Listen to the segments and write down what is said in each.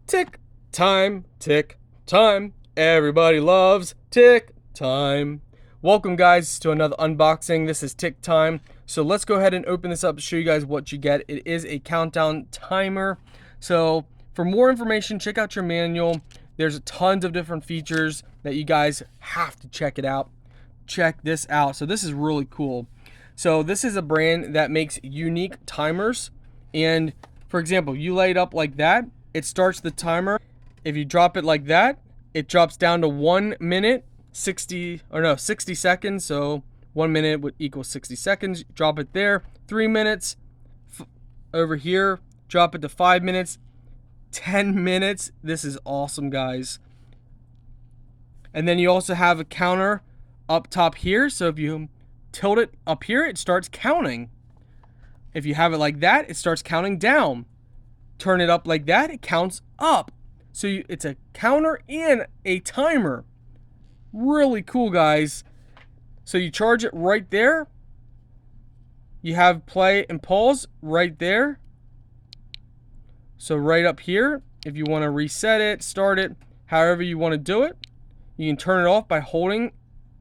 Tick time, tick time. Everybody loves tick time. Welcome guys to another unboxing. This is tick time. So let's go ahead and open this up to show you guys what you get. It is a countdown timer. So for more information, check out your manual. There's tons of different features that you guys have to check it out. Check this out. So this is really cool. So this is a brand that makes unique timers. And for example, you lay it up like that, it starts the timer. If you drop it like that, it drops down to 1 minute, 60 seconds. So 1 minute would equal 60 seconds. Drop it there. 3 minutes over here. Drop it to 5 minutes. 10 minutes. This is awesome, guys. And then you also have a counter up top here. So if you tilt it up here, it starts counting. If you have it like that, it starts counting down. Turn it up like that, it counts up. So it's a counter and a timer. Really cool, guys. So you charge it right there. You have play and pause right there. So right up here, if you want to reset it, start it, however you want to do it. You can turn it off by holding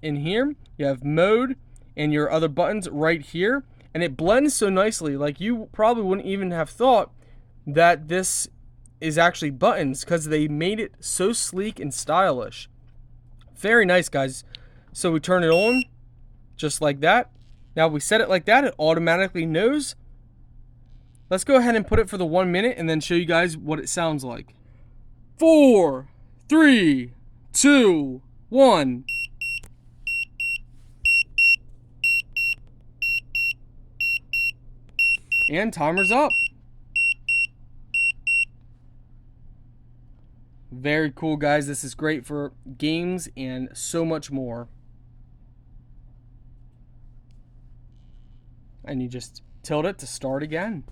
in here. You have mode and your other buttons right here. And it blends so nicely. Like, you probably wouldn't even have thought that this is actually buttons because they made it so sleek and stylish. Very nice, guys. So we turn it on just like that. Now we set it like that, it automatically knows. Let's go ahead and put it for the 1 minute and then show you guys what it sounds like. 4, 3, 2, 1. And timer's up. Very cool, guys. This is great for games and so much more. And you just tilt it to start again.